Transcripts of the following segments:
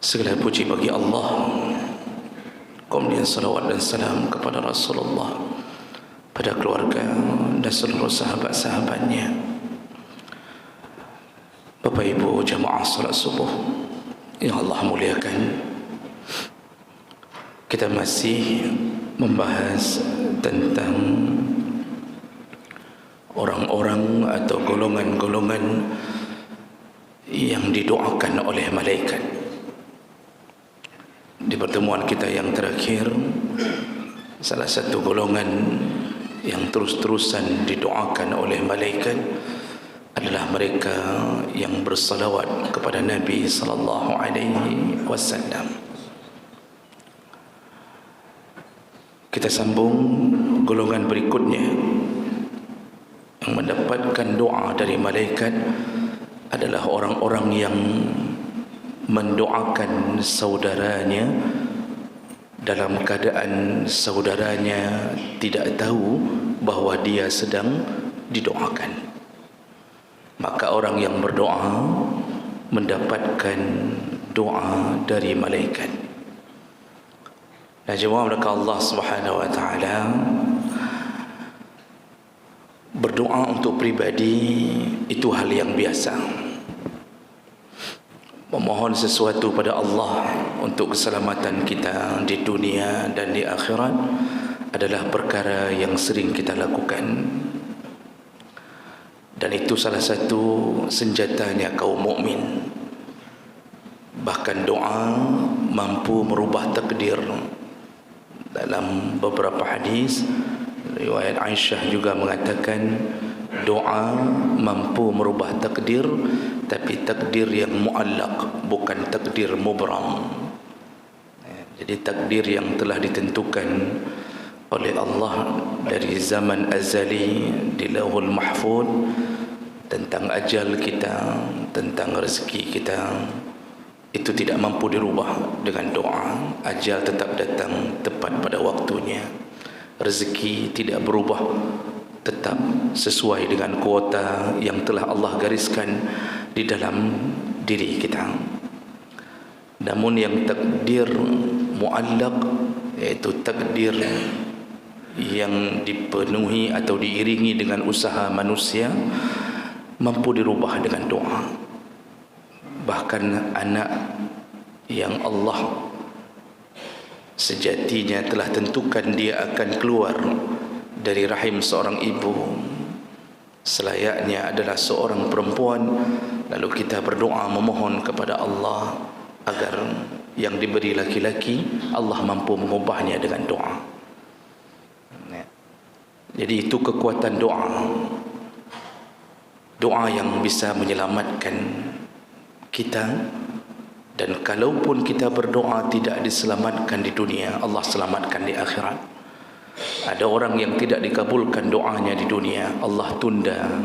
Segala puji bagi Allah. Kemudian salawat dan salam kepada Rasulullah, pada keluarga dan seluruh sahabat-sahabatnya. Bapak Ibu jamaah salat subuh yang Allah muliakan, kita masih membahas tentang orang-orang atau golongan-golongan yang didoakan oleh malaikat. Di pertemuan kita yang terakhir, salah satu golongan yang terus-terusan didoakan oleh malaikat adalah mereka yang bersalawat kepada Nabi sallallahu alaihi wasallam. Kita sambung golongan berikutnya yang mendapatkan doa dari malaikat adalah orang-orang yang mendoakan saudaranya dalam keadaan saudaranya tidak tahu bahawa dia sedang didoakan. Maka orang yang berdoa mendapatkan doa dari malaikat. Dan jemaah Allah Subhanahu wa taala, berdoa untuk pribadi itu hal yang biasa. Memohon sesuatu pada Allah untuk keselamatan kita di dunia dan di akhirat adalah perkara yang sering kita lakukan. Dan itu salah satu senjatanya kaum mukmin. Bahkan doa mampu merubah takdir. Dalam beberapa hadis, riwayat Aisyah juga mengatakan doa mampu merubah takdir, tapi takdir yang muallaq, bukan takdir mubram. Jadi takdir yang telah ditentukan oleh Allah dari zaman azali di Lauhul Mahfuz tentang ajal kita, tentang rezeki kita, itu tidak mampu dirubah dengan doa. Ajal tetap datang tepat pada waktunya. Rezeki tidak berubah, tetap sesuai dengan kuota yang telah Allah gariskan di dalam diri kita. Namun yang takdir muallaq, yaitu takdir yang dipenuhi atau diiringi dengan usaha manusia, mampu dirubah dengan doa. Bahkan anak yang Allah sejatinya telah tentukan dia akan keluar dari rahim seorang ibu, selayaknya adalah seorang perempuan, lalu kita berdoa memohon kepada Allah agar yang diberi laki-laki Allah mampu mengubahnya dengan doa. Jadi itu kekuatan doa, doa yang bisa menyelamatkan kita. Dan kalaupun kita berdoa tidak diselamatkan di dunia, Allah selamatkan di akhirat. Ada orang yang tidak dikabulkan doanya di dunia, Allah tunda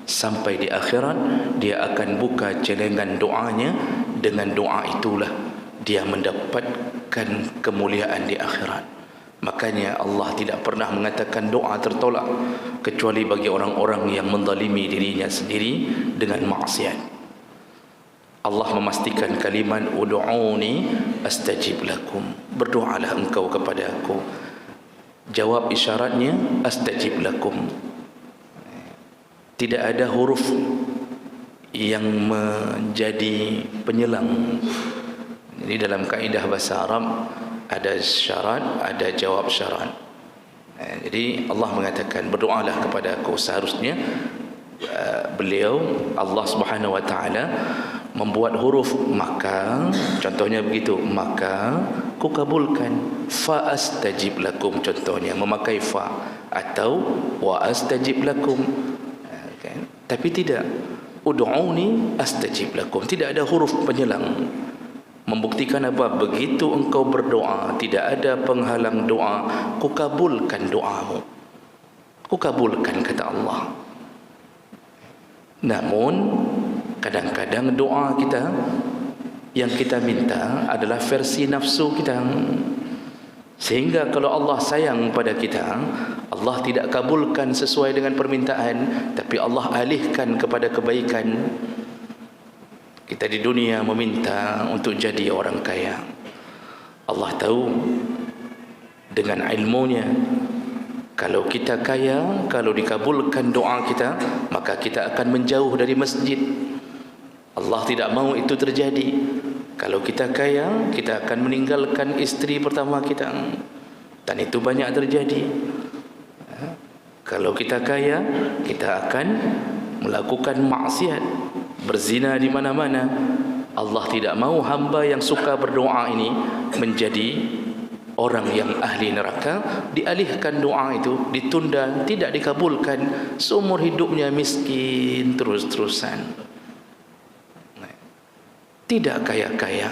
sampai di akhirat, dia akan buka celengan doanya. Dengan doa itulah dia mendapatkan kemuliaan di akhirat. Makanya Allah tidak pernah mengatakan doa tertolak kecuali bagi orang-orang yang menzalimi dirinya sendiri dengan maksiat. Allah memastikan kalimat ud'uni astajib lakum, berdoalah engkau kepada aku. Jawab isyaratnya astajib lakum. Tidak ada huruf yang menjadi penyelang. Jadi dalam kaedah bahasa Arab ada syarat, ada jawab syarat. Jadi Allah mengatakan berdoalah kepada aku. Seharusnya beliau Allah Subhanahu wa taala membuat huruf maka, contohnya begitu, maka ku kabulkan. Fa astajib lakum, contohnya memakai fa, atau wa astajib lakum. Okay. Tapi tidak ud'uni astajib lakum, tidak ada huruf penyelang. Membuktikan apa? Begitu engkau berdoa, tidak ada penghalang doa, ku kabulkan doamu, ku kabulkan, kata Allah. Namun kadang-kadang doa kita yang kita minta adalah versi nafsu kita, sehingga kalau Allah sayang pada kita, Allah tidak kabulkan sesuai dengan permintaan, tapi Allah alihkan kepada kebaikan. Kita di dunia meminta untuk jadi orang kaya. Allah tahu dengan ilmunya, kalau kita kaya, kalau dikabulkan doa kita, maka kita akan menjauh dari masjid. Allah tidak mahu itu terjadi. Kalau kita kaya, kita akan meninggalkan isteri pertama kita, dan itu banyak terjadi. Kalau kita kaya, kita akan melakukan maksiat, berzina di mana-mana. Allah tidak mahu hamba yang suka berdoa ini menjadi orang yang ahli neraka. Dialihkan doa itu, ditunda, tidak dikabulkan, seumur hidupnya miskin terus-terusan, tidak kaya-kaya.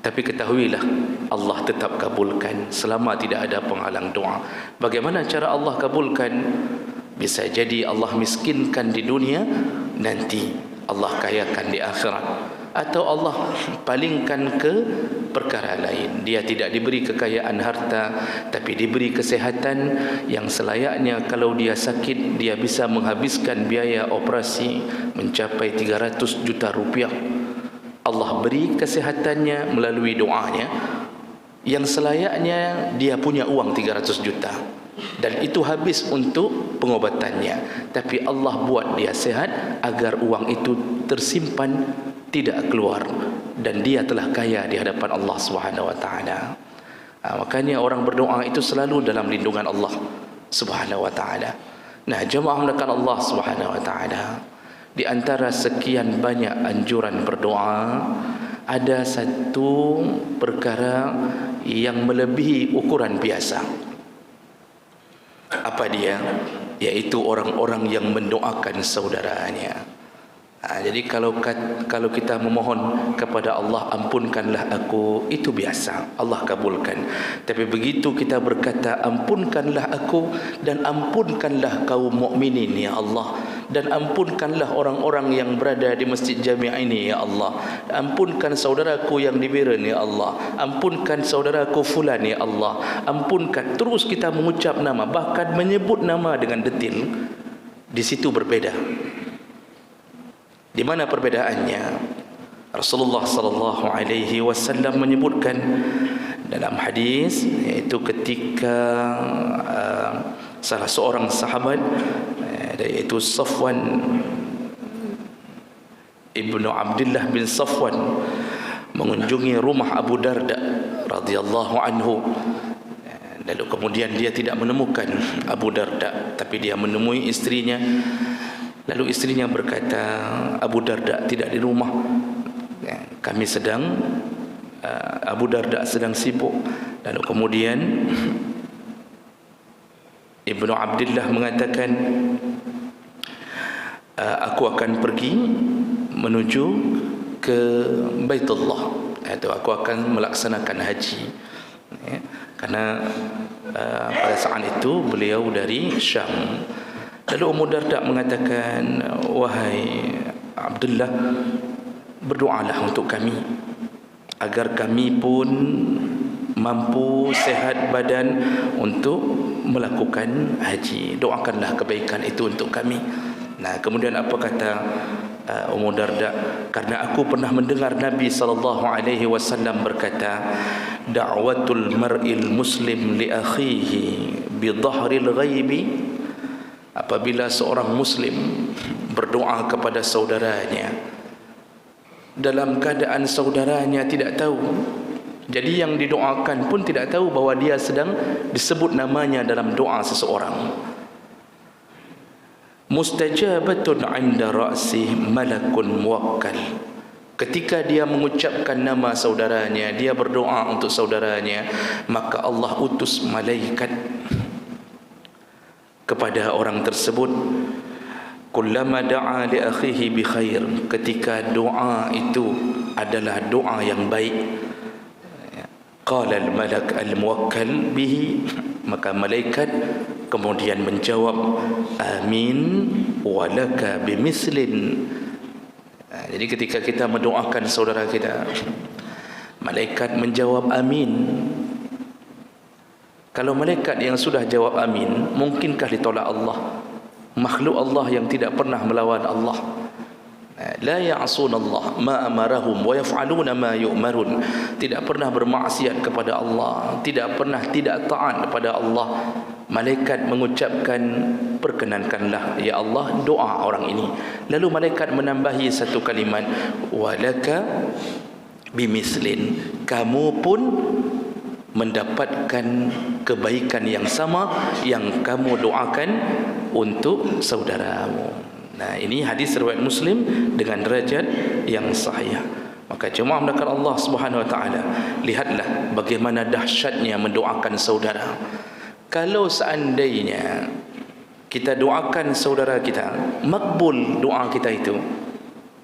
Tapi ketahuilah, Allah tetap kabulkan selama tidak ada penghalang doa. Bagaimana cara Allah kabulkan? Bisa jadi Allah miskinkan di dunia, nanti Allah kayakan di akhirat. Atau Allah palingkan ke perkara lain. Dia tidak diberi kekayaan harta, tapi diberi kesehatan yang selayaknya kalau dia sakit, dia bisa menghabiskan biaya operasi mencapai 300 juta rupiah. Allah beri kesehatannya melalui doanya, yang selayaknya dia punya uang 300 juta dan itu habis untuk pengobatannya, tapi Allah buat dia sehat agar uang itu tersimpan, tidak keluar, dan dia telah kaya di hadapan Allah Subhanahu wa taala. Makanya orang berdoa itu selalu dalam lindungan Allah Subhanahu wa taala. Nah, jemaah melakukan Allah Subhanahu wa taala, di antara sekian banyak anjuran berdoa, ada satu perkara yang melebihi ukuran biasa. Apa dia? Yaitu orang-orang yang mendoakan saudaranya. Jadi kalau kita memohon kepada Allah, ampunkanlah aku, itu biasa, Allah kabulkan. Tapi begitu kita berkata, ampunkanlah aku dan ampunkanlah kaum mukminin ya Allah, dan ampunkanlah orang-orang yang berada di masjid jamiah ini ya Allah, ampunkan saudaraku yang di Biren ya Allah, ampunkan saudaraku fulan ya Allah, ampunkan. Terus kita mengucap nama, bahkan menyebut nama dengan detil. Di situ berbeda. Di mana perbedaannya? Rasulullah sallallahu alaihi wasallam menyebutkan dalam hadis, yaitu ketika salah seorang sahabat, yaitu Safwan ibnu Abdullah bin Safwan, mengunjungi rumah Abu Darda radhiyallahu anhu. Lalu kemudian dia tidak menemukan Abu Darda, tapi dia menemui istrinya. Lalu istrinya berkata, Abu Darda tidak di rumah, kami sedang, Abu Darda sedang sibuk. Lalu kemudian Ibnu Abdullah mengatakan, aku akan pergi menuju ke Baitullah, atau aku akan melaksanakan haji. Karena pada saat itu beliau dari Syam. Lalu Ummu Darda mengatakan, wahai Abdullah, berdoalah untuk kami agar kami pun mampu sehat badan untuk melakukan haji. Doakanlah kebaikan itu untuk kami. Nah, kemudian apa kata Ummu Darda? Karena aku pernah mendengar Nabi SAW berkata, da'watul mar'il muslim li akhihi bi dhahril ghaibi. Apabila seorang muslim berdoa kepada saudaranya dalam keadaan saudaranya tidak tahu, jadi yang didoakan pun tidak tahu bahawa dia sedang disebut namanya dalam doa seseorang, mustajabatun 'inda ra'sih malakun muwakkal. Ketika dia mengucapkan nama saudaranya, dia berdoa untuk saudaranya, maka Allah utus malaikat kepada orang tersebut. Kullama da'a li akhihi bi khair, ketika doa itu adalah doa yang baik, qala al malak al muwakkal bihi, maka malaikat kemudian menjawab, amin walaka bimislin. Jadi ketika kita mendoakan saudara kita, malaikat menjawab amin. Kalau malaikat yang sudah jawab amin, mungkinkah ditolak Allah? Makhluk Allah yang tidak pernah melawan Allah. La ya'sunallah ma amarahum wa yaf'aluna ma yu'marun. Tidak pernah bermaksiat kepada Allah, tidak pernah tidak taat kepada Allah. Malaikat mengucapkan, perkenankanlah ya Allah doa orang ini. Lalu malaikat menambahi satu kalimat, walaka bimislin, kamu pun mendapatkan kebaikan yang sama yang kamu doakan untuk saudaramu. Nah, ini hadis riwayat Muslim dengan derajat yang sahih. Maka jemaah mendakar Allah Subhanahu wa taala, lihatlah bagaimana dahsyatnya mendoakan saudara. Kalau seandainya kita doakan saudara kita, makbul doa kita itu.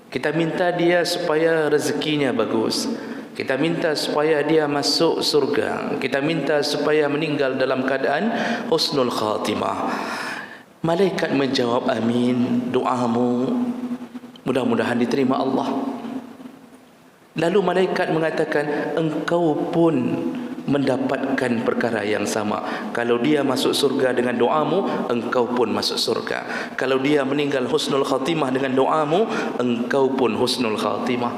Kita minta dia supaya rezekinya bagus. Kita minta supaya dia masuk surga. Kita minta supaya meninggal dalam keadaan husnul khatimah. Malaikat menjawab, amin, doamu mudah-mudahan diterima Allah. Lalu malaikat mengatakan, engkau pun mendapatkan perkara yang sama. Kalau dia masuk surga dengan doamu, engkau pun masuk surga. Kalau dia meninggal husnul khatimah dengan doamu, engkau pun husnul khatimah.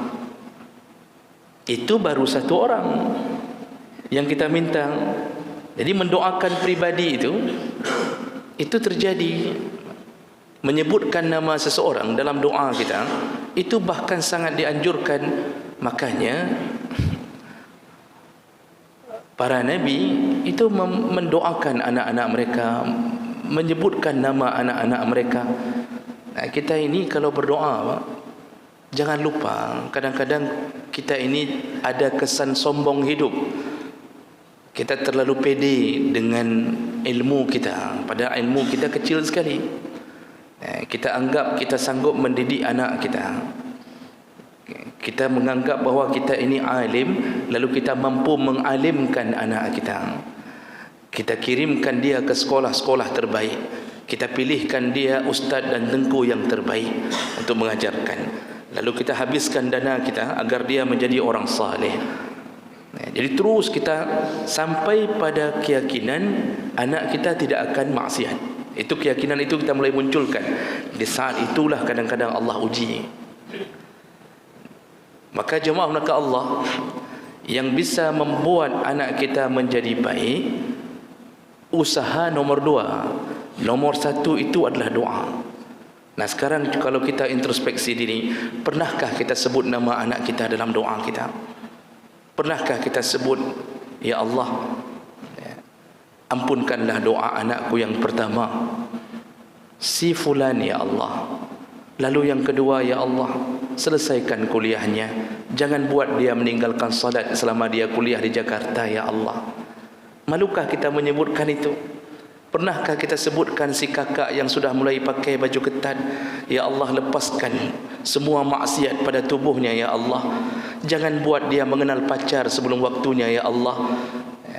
Itu baru satu orang yang kita minta. Jadi mendoakan pribadi itu terjadi. Menyebutkan nama seseorang dalam doa kita, itu bahkan sangat dianjurkan. Makanya para nabi itu mendoakan anak-anak mereka, menyebutkan nama anak-anak mereka. Nah, kita ini kalau berdoa, jangan lupa, kadang-kadang kita ini ada kesan sombong hidup. Kita terlalu pede dengan ilmu kita, padahal ilmu kita kecil sekali. Kita anggap kita sanggup mendidik anak kita. Kita menganggap bahawa kita ini alim, lalu kita mampu mengalimkan anak kita. Kita kirimkan dia ke sekolah-sekolah terbaik. Kita pilihkan dia ustaz dan tengku yang terbaik untuk mengajarkan. Lalu kita habiskan dana kita agar dia menjadi orang saleh. Jadi terus kita sampai pada keyakinan anak kita tidak akan maksiat. Itu keyakinan itu kita mulai munculkan. Di saat itulah kadang-kadang Allah uji. Maka jemaah maka Allah yang bisa membuat anak kita menjadi baik, usaha nomor 2. Nomor 1 itu adalah doa. Nah, sekarang kalau kita introspeksi diri, pernahkah kita sebut nama anak kita dalam doa kita? Pernahkah kita sebut, ya Allah, ampunkanlah doa anakku yang pertama, si fulan ya Allah. Lalu yang kedua, ya Allah, selesaikan kuliahnya. Jangan buat dia meninggalkan salat selama dia kuliah di Jakarta, ya Allah. Malukah kita menyebutkan itu? Pernahkah kita sebutkan si kakak yang sudah mulai pakai baju ketat, ya Allah, lepaskan semua maksiat pada tubuhnya, ya Allah. Jangan buat dia mengenal pacar sebelum waktunya, ya Allah.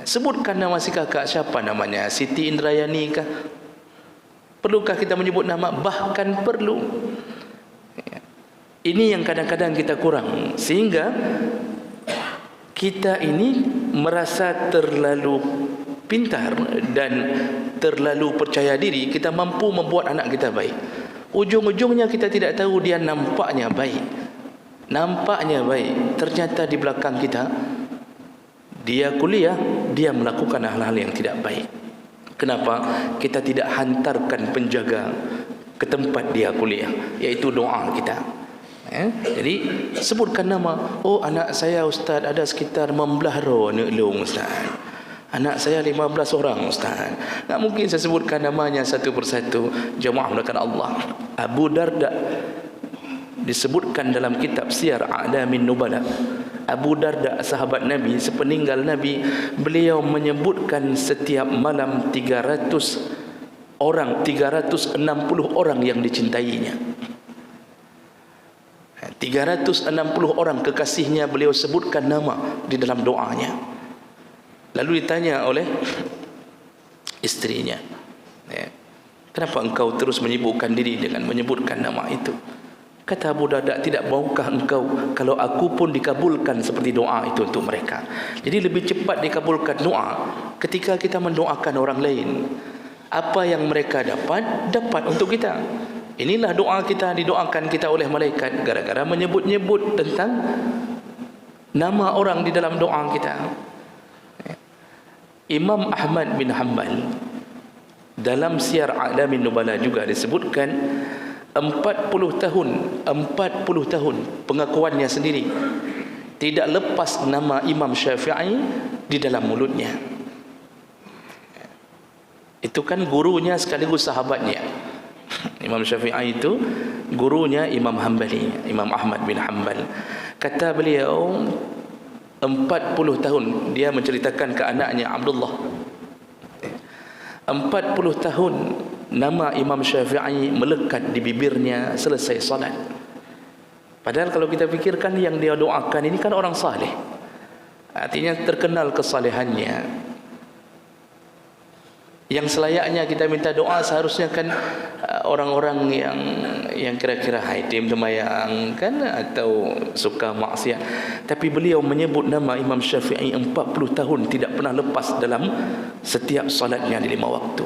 Sebutkan nama si kakak, siapa namanya? Siti Indrayani kah? Perlukah kita menyebut nama? Bahkan perlu. Ini yang kadang-kadang kita kurang, sehingga kita ini merasa terlalu pintar dan terlalu percaya diri kita mampu membuat anak kita baik. Ujung-ujungnya kita tidak tahu dia nampaknya baik. Nampaknya baik, ternyata di belakang kita dia kuliah, dia melakukan hal-hal yang tidak baik. Kenapa? Kita tidak hantarkan penjaga ke tempat dia kuliah, yaitu doa kita. Jadi sebutkan nama. Oh, anak saya Ustaz ada sekitar 15 orang Ustaz. Anak saya 15 orang Ustaz. Tak mungkin saya sebutkan namanya satu persatu. Jemaah mulakan Allah. Abu Darda disebutkan dalam kitab Siyar A'lamin Nubala. Abu Darda, sahabat Nabi, sepeninggal Nabi, beliau menyebutkan setiap malam 300 orang, 360 orang yang dicintainya. 360 orang kekasihnya beliau sebutkan nama di dalam doanya. Lalu ditanya oleh istrinya, kenapa engkau terus menyibukkan diri dengan menyebutkan nama itu? Kata Abu Darda, tidak maukah engkau kalau aku pun dikabulkan seperti doa itu untuk mereka? Jadi lebih cepat dikabulkan doa ketika kita mendoakan orang lain. Apa yang mereka dapat, dapat untuk kita. Inilah doa kita, didoakan kita oleh malaikat gara-gara menyebut-nyebut tentang nama orang di dalam doa kita. Imam Ahmad bin Hanbal dalam Siyar A'lamin Nubala juga disebutkan 40 tahun pengakuannya sendiri tidak lepas nama Imam Syafi'i di dalam mulutnya. Itu kan gurunya sekaligus sahabatnya. Imam Syafi'i itu gurunya Imam Hanbali, Imam Ahmad bin Hanbal. Kata beliau 40 tahun dia menceritakan ke anaknya Abdullah. 40 tahun nama Imam Syafi'i melekat di bibirnya selesai salat. Padahal kalau kita fikirkan yang dia doakan ini kan orang saleh. Artinya terkenal kesalehannya. Yang selayaknya kita minta doa seharusnya kan orang-orang yang kira-kira haitim temayang kan atau suka maksiat. Tapi beliau menyebut nama Imam Syafi'i 40 tahun tidak pernah lepas dalam setiap salatnya di 5 waktu.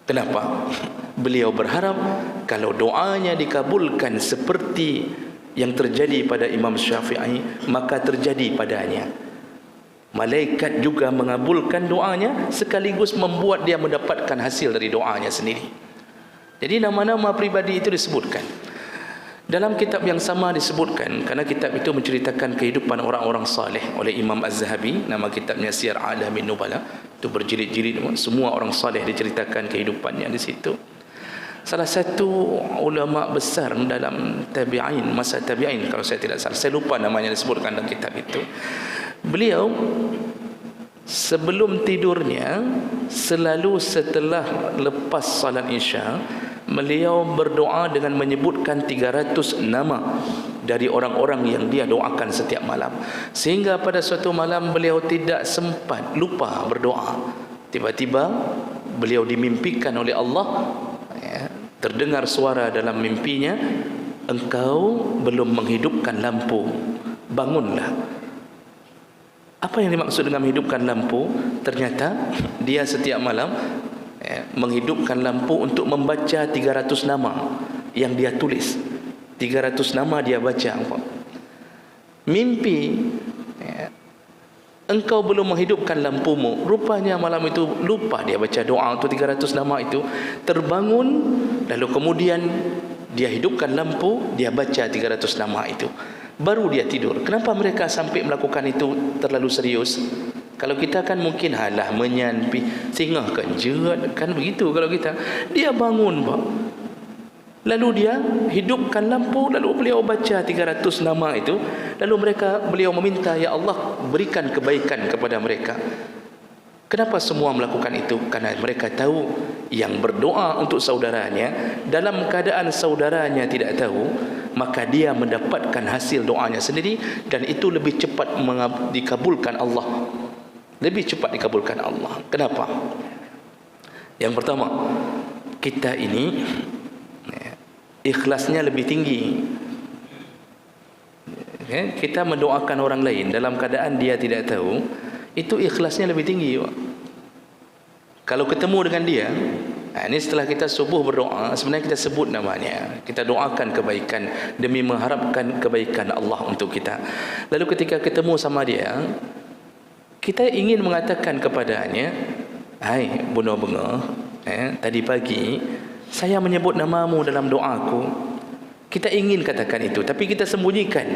Kenapa? Beliau berharap kalau doanya dikabulkan seperti yang terjadi pada Imam Syafi'i, maka terjadi padanya. Malaikat juga mengabulkan doanya sekaligus membuat dia mendapatkan hasil dari doanya sendiri. Jadi nama-nama pribadi itu disebutkan. Dalam kitab yang sama disebutkan, karena kitab itu menceritakan kehidupan orang-orang saleh oleh Imam Az-Zahabi, nama kitabnya Siyar A'lamin Nubala. Itu berjilid-jilid, semua orang saleh diceritakan kehidupannya di situ. Salah satu ulama besar dalam tabi'in, masa tabi'in kalau saya tidak salah, saya lupa namanya disebutkan dalam kitab itu. Beliau sebelum tidurnya selalu setelah lepas salat Isya, beliau berdoa dengan menyebutkan 300 nama dari orang-orang yang dia doakan setiap malam. Sehingga pada suatu malam beliau tidak sempat, lupa berdoa. Tiba-tiba beliau dimimpikan oleh Allah, terdengar suara dalam mimpinya, engkau belum menghidupkan lampu, bangunlah. Apa yang dimaksud dengan menghidupkan lampu? Ternyata dia setiap malam menghidupkan lampu untuk membaca 300 nama yang dia tulis. 300 nama dia baca. Mimpi engkau belum menghidupkan lampumu. Rupanya malam itu lupa dia baca doa untuk 300 nama itu. Terbangun, lalu kemudian dia hidupkan lampu, dia baca 300 nama itu. Baru dia tidur. Kenapa mereka sampai melakukan itu terlalu serius? Kalau kita kan mungkin halah menyampi singgah kan jerat kan begitu. Kalau kita dia bangun Pak, lalu dia hidupkan lampu, lalu beliau baca 300 nama itu, lalu beliau meminta, ya Allah berikan kebaikan kepada mereka. Kenapa semua melakukan itu? Karena mereka tahu yang berdoa untuk saudaranya dalam keadaan saudaranya tidak tahu, maka dia mendapatkan hasil doanya sendiri, dan itu lebih cepat dikabulkan Allah. Lebih cepat dikabulkan Allah. Kenapa? Yang pertama, kita ini ikhlasnya lebih tinggi. Kita mendoakan orang lain dalam keadaan dia tidak tahu, itu ikhlasnya lebih tinggi. Kalau ketemu dengan dia, ini setelah kita subuh berdoa, sebenarnya kita sebut namanya, kita doakan kebaikan demi mengharapkan kebaikan Allah untuk kita. Lalu ketika ketemu sama dia, kita ingin mengatakan kepadanya, hai bunga-bunga, tadi pagi saya menyebut namamu dalam doaku. Kita ingin katakan itu, tapi kita sembunyikan.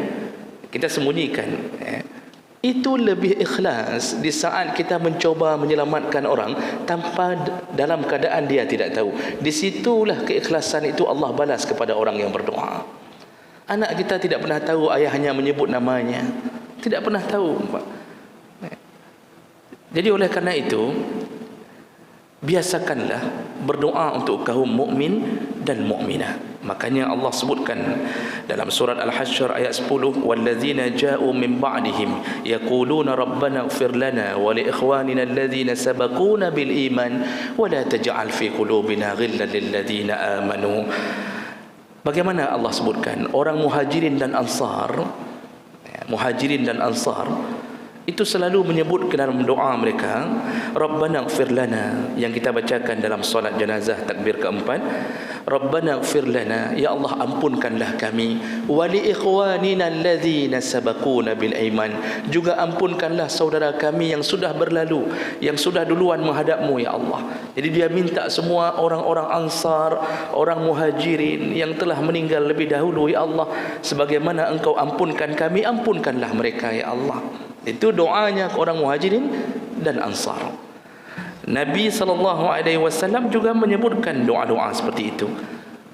Itu lebih ikhlas di saat kita mencoba menyelamatkan orang tanpa dalam keadaan dia tidak tahu. Disitulah keikhlasan itu Allah balas kepada orang yang berdoa. Anak kita tidak pernah tahu ayahnya menyebut namanya, tidak pernah tahu. Jadi oleh karena itu, biasakanlah berdoa untuk kaum mukmin dan mukminah. Makanya Allah sebutkan dalam surat Al-Hasyr ayat 10, walladzina ja'u min ba'dihim yaquluna rabbana ighfir lana wa li ikhwanina alladhina sabaquna bil iman wa la taj'al fi qulubina ghillan lil ladzina amanu. Bagaimana Allah sebutkan orang muhajirin dan ansar, itu selalu menyebut ke dalam doa mereka, Rabbana ighfir lana, yang kita bacakan dalam solat jenazah takbir keempat, Rabbana ighfir lana, ya Allah ampunkanlah kami, wa li ikhwanina alladzina sabaquna bil iman, juga ampunkanlah saudara kami yang sudah berlalu, yang sudah duluan menghadapmu ya Allah. Jadi dia minta semua orang-orang Ansar, orang Muhajirin yang telah meninggal lebih dahulu ya Allah, sebagaimana Engkau ampunkan kami, ampunkanlah mereka ya Allah. Itu doanya orang Muhajirin dan Ansar. Nabi SAW juga menyebutkan doa-doa seperti itu.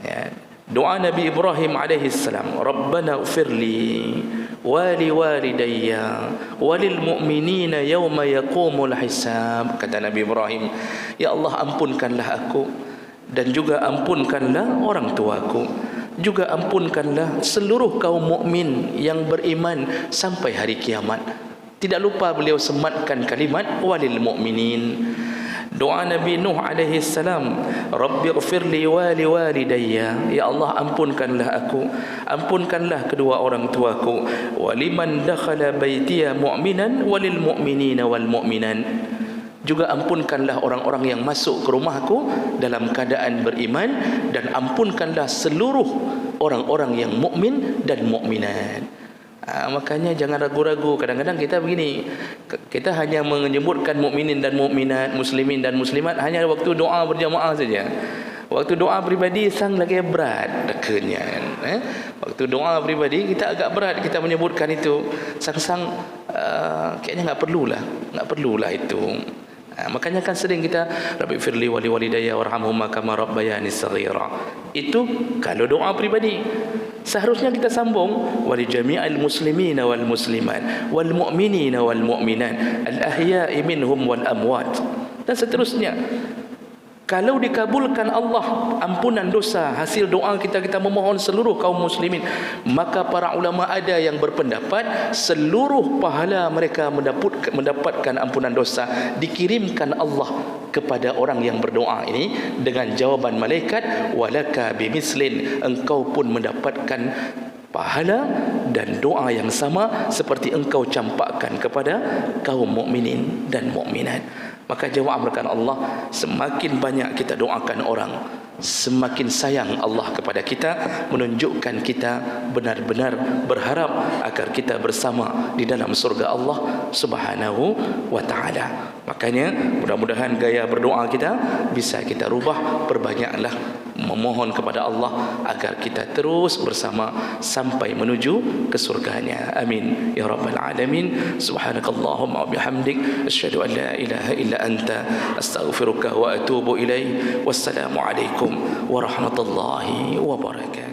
Ya. Doa Nabi Ibrahim alaihissalam, Rabbana ighfirli wa li walidayya wa lil mu'minina yawma yaqumul hisab. Kata Nabi Ibrahim, ya Allah ampunkanlah aku dan juga ampunkanlah orang tuaku, juga ampunkanlah seluruh kaum mukmin yang beriman sampai hari kiamat. Tidak lupa beliau sematkan kalimat walil mu'minin. Doa Nabi Nuh alaihi salam, Rabbighfirli wa liwalidayya, ya Allah ampunkanlah aku, ampunkanlah kedua orang tuaku, waliman dakhala baitiya mu'minan walil mu'minina wal mu'minan, juga ampunkanlah orang-orang yang masuk ke rumahku dalam keadaan beriman, dan ampunkanlah seluruh orang-orang yang mukmin dan mukminat. Makanya jangan ragu-ragu. Kadang-kadang kita begini, kita hanya menyebutkan mukminin dan mukminat, muslimin dan muslimat hanya waktu doa berjamaah saja. Waktu doa pribadi sang lagi berat dekenya. Waktu doa pribadi kita agak berat kita menyebutkan itu. Sang-sang kayaknya enggak perlulah itu. Makanya kan sering kita Rabbi firli wali walidayya warhamhuma kama rabbayani saghira. Itu kalau doa pribadi. Seharusnya kita sambung wali jami'il muslimina wal muslimat wal mu'minina wal mu'minat al ahya'i minhum wal amwat, dan seterusnya. Kalau dikabulkan Allah ampunan dosa hasil doa kita memohon seluruh kaum muslimin, maka para ulama ada yang berpendapat seluruh pahala mereka mendapatkan ampunan dosa dikirimkan Allah kepada orang yang berdoa ini dengan jawaban malaikat, walaka bimislin, engkau pun mendapatkan pahala dan doa yang sama seperti engkau campakkan kepada kaum mukminin dan mukminat. Maka jawab rekan Allah, semakin banyak kita doakan orang, semakin sayang Allah kepada kita, menunjukkan kita benar-benar berharap agar kita bersama di dalam surga Allah Subhanahu wa taala. Makanya mudah-mudahan gaya berdoa kita bisa kita rubah, perbanyaklah memohon kepada Allah agar kita terus bersama sampai menuju ke surganya. Amin ya rabbal alamin. Subhanakallahumma wa bihamdik asyhadu an la ilaha illa anta astaghfiruka wa atubu ilaik. Wassalamu alaikum warahmatullahi wabarakatuh.